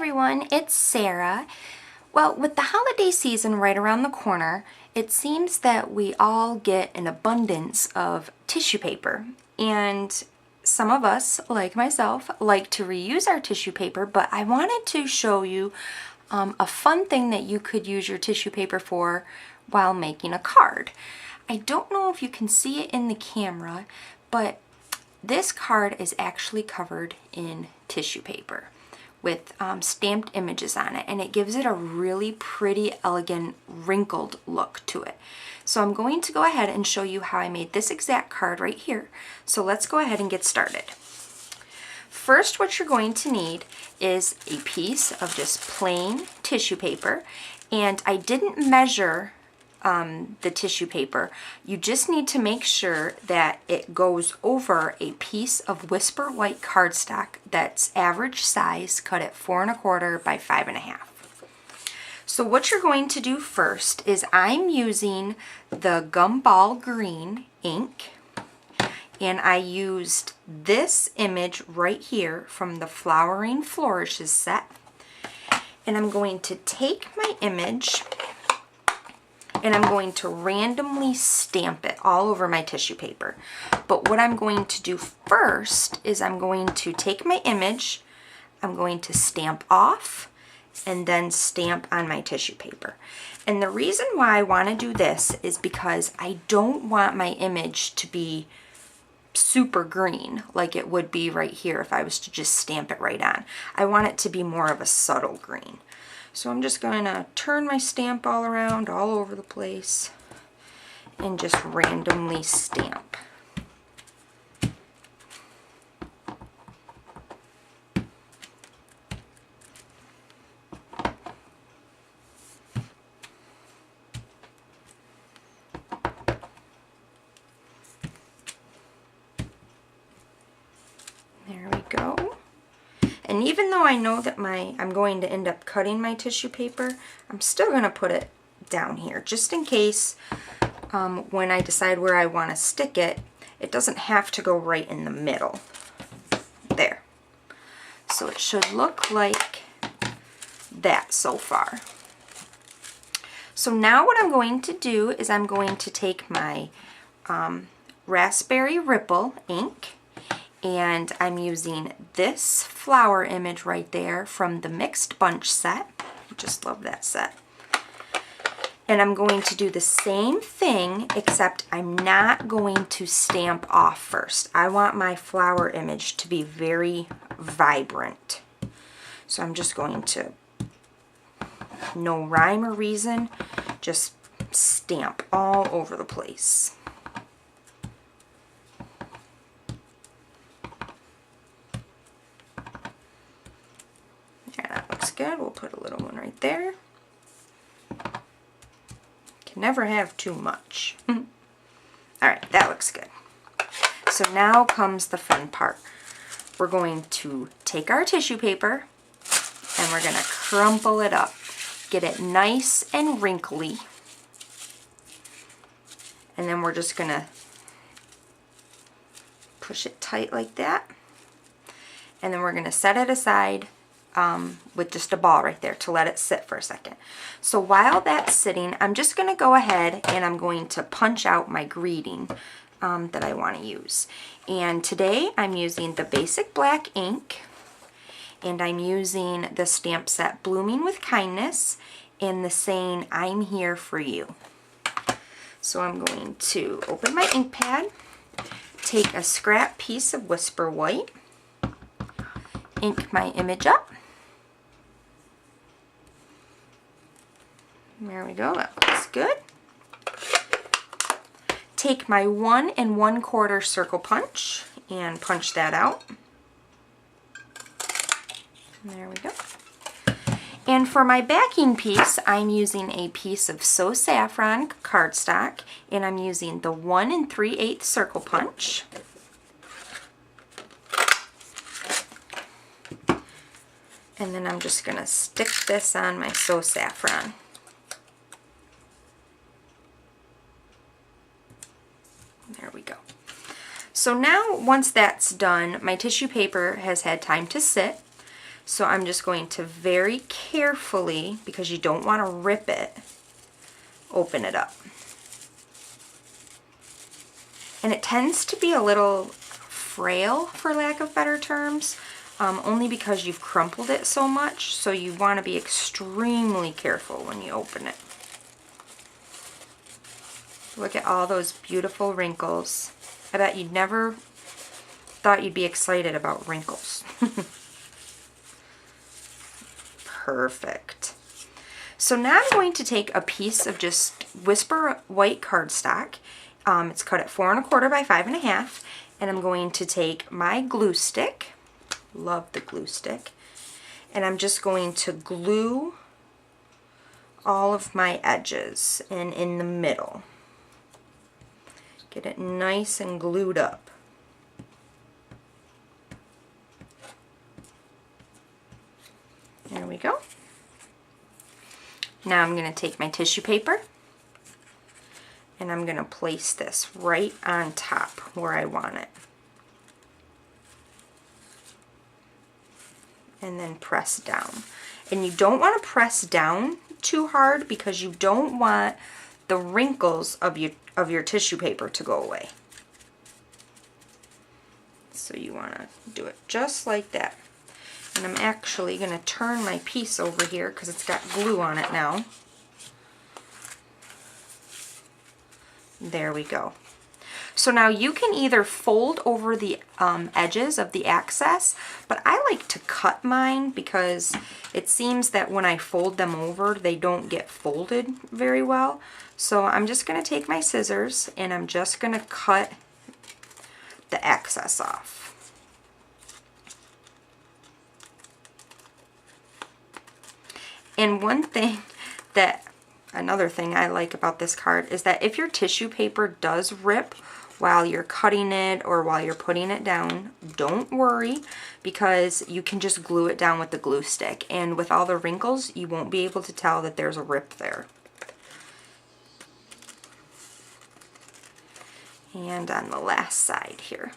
everyone, it's Sarah. Well, with the holiday season right around the corner, it seems that we all get an abundance of tissue paper. And some of us, like myself, like to reuse our tissue paper, but I wanted to show you a fun thing that you could use your tissue paper for while making a card. I don't know if you can see it in the camera, but this card is actually covered in tissue paper with stamped images on it, and it gives it a really pretty, elegant, wrinkled look to it. So I'm going to go ahead and show you how I made this exact card right here. So let's go ahead and get started. First, what you're going to need is a piece of just plain tissue paper, and I didn't measure the tissue paper. You just need to make sure that it goes over a piece of Whisper white cardstock that's average size, cut at 4 1/4 by 5 1/2. So what you're going to do first is I'm using the Gumball Green ink, and I used this image right here from the Flowering Flourishes set, and I'm going to take my image and I'm going to randomly stamp it all over my tissue paper. But what I'm going to do first is I'm going to take my image, I'm going to stamp off, and then stamp on my tissue paper. And the reason why I want to do this is because I don't want my image to be super green like it would be right here if I was to just stamp it right on. I want it to be more of a subtle green. So I'm just going to turn my stamp all around, all over the place, and just randomly stamp. There we go. And even though I know that I'm going to end up cutting my tissue paper, I'm still going to put it down here just in case when I decide where I want to stick it, it doesn't have to go right in the middle. There. So it should look like that so far. So now what I'm going to do is I'm going to take my Raspberry Ripple ink, and I'm using this flower image right there from the Mixed Bunch set. I just love that set. And I'm going to do the same thing, except I'm not going to stamp off first. I want my flower image to be very vibrant. So I'm just going to, no rhyme or reason, just stamp all over the place. Good. We'll put a little one right there. Can never have too much. Alright, that looks good. So now comes the fun part. We're going to take our tissue paper and we're going to crumple it up. Get it nice and wrinkly. And then we're just going to push it tight like that. And then we're going to set it aside with just a ball right there to let it sit for a second. So while that's sitting, I'm just going to go ahead and I'm going to punch out my greeting that I want to use. And today I'm using the basic black ink, and I'm using the stamp set Blooming with Kindness and the saying, I'm here for you. So I'm going to open my ink pad, take a scrap piece of Whisper White, ink my image up. There we go, that looks good. Take my 1 1/4 circle punch and punch that out. There we go. And for my backing piece, I'm using a piece of So Saffron cardstock, and I'm using the 1 3/8 circle punch. And then I'm just going to stick this on my So Saffron. There we go. So now, once that's done, my tissue paper has had time to sit. So I'm just going to very carefully, because you don't want to rip it, open it up. And it tends to be a little frail, for lack of better terms, only because you've crumpled it so much, so you want to be extremely careful when you open it. Look at all those beautiful wrinkles. I bet you never thought you'd be excited about wrinkles. Perfect. So now I'm going to take a piece of just Whisper white cardstock. It's cut at 4 1/4 by 5 1/2, and I'm going to take my glue stick. Love the glue stick. And I'm just going to glue all of my edges and in the middle. Get it nice and glued up. There we go. Now I'm going to take my tissue paper and I'm going to place this right on top where I want it. And then press down. And you don't want to press down too hard because you don't want the wrinkles of your tissue paper to go away. So you want to do it just like that. And I'm actually going to turn my piece over here because it's got glue on it now. There we go. So now you can either fold over the edges of the excess, but I like to cut mine because it seems that when I fold them over, they don't get folded very well. So I'm just going to take my scissors and I'm just going to cut the excess off. And another thing I like about this card is that if your tissue paper does rip while you're cutting it or while you're putting it down, don't worry, because you can just glue it down with the glue stick. And with all the wrinkles, you won't be able to tell that there's a rip there. And on the last side here.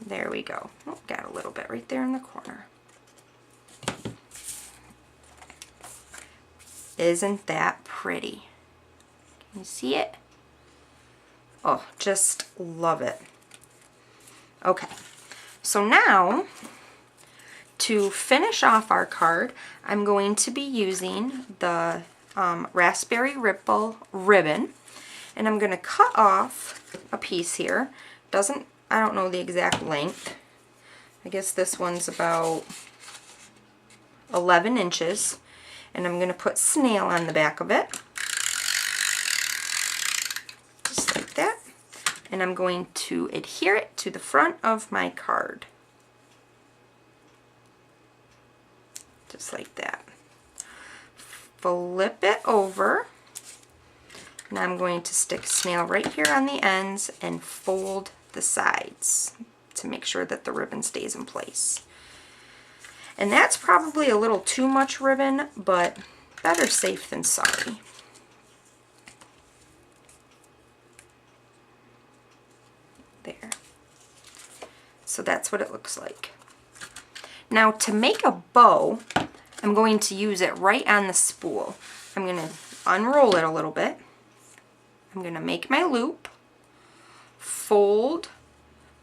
There we go. Oh, got a little bit right there in the corner. Isn't that pretty? Can you see it? Oh, just love it. Okay, so now to finish off our card, I'm going to be using the Raspberry Ripple ribbon, and I'm going to cut off a piece here. I don't know the exact length. I guess this one's about 11 inches. And I'm going to put snail on the back of it. Just like that. And I'm going to adhere it to the front of my card. Just like that. Flip it over. Now I'm going to stick snail right here on the ends and fold the sides to make sure that the ribbon stays in place. And that's probably a little too much ribbon, but better safe than sorry. There. So that's what it looks like. Now to make a bow, I'm going to use it right on the spool. I'm going to unroll it a little bit. I'm going to make my loop, fold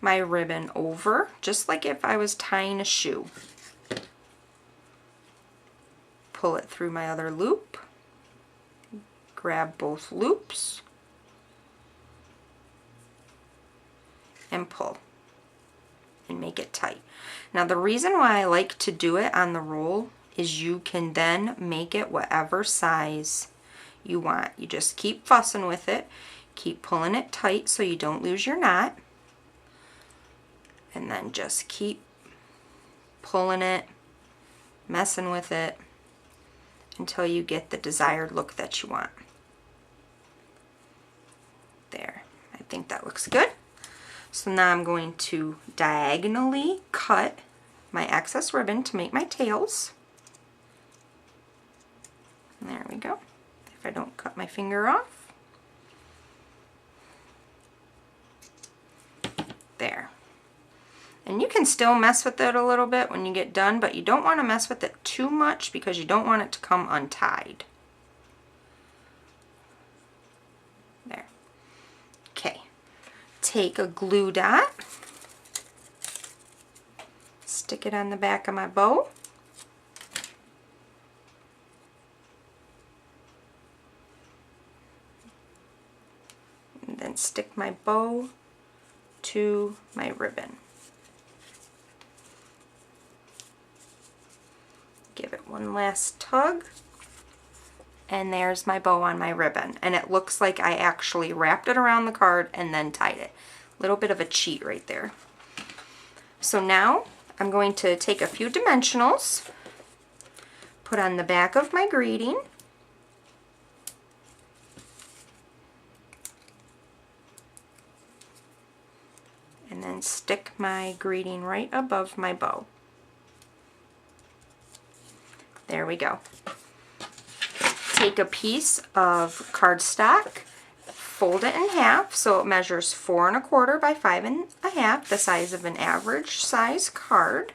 my ribbon over, just like if I was tying a shoe. Pull it through my other loop, grab both loops, and pull, and make it tight. Now the reason why I like to do it on the roll is you can then make it whatever size you want. You just keep fussing with it, keep pulling it tight so you don't lose your knot, and then just keep pulling it, messing with it, until you get the desired look that you want. There, I think that looks good. So now I'm going to diagonally cut my excess ribbon to make my tails. There we go. If I don't cut my finger off. There. And you can still mess with it a little bit when you get done, but you don't want to mess with it too much because you don't want it to come untied. There. Okay. Take a glue dot, stick it on the back of my bow. And then stick my bow to my ribbon. Give it one last tug. And there's my bow on my ribbon. And it looks like I actually wrapped it around the card and then tied it. A little bit of a cheat right there. So now I'm going to take a few dimensionals, put on the back of my greeting, and then stick my greeting right above my bow. There we go. Take a piece of cardstock, fold it in half so it measures 4 1/4 by 5 1/2, the size of an average size card.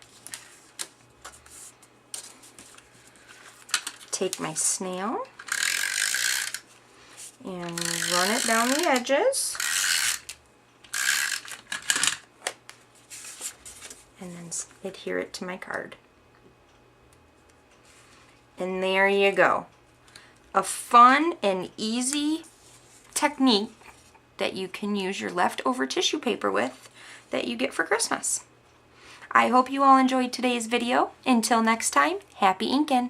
Take my snail and run it down the edges. And then adhere it to my card. And there you go. A fun and easy technique that you can use your leftover tissue paper with that you get for Christmas. I hope you all enjoyed today's video. Until next time, happy inking!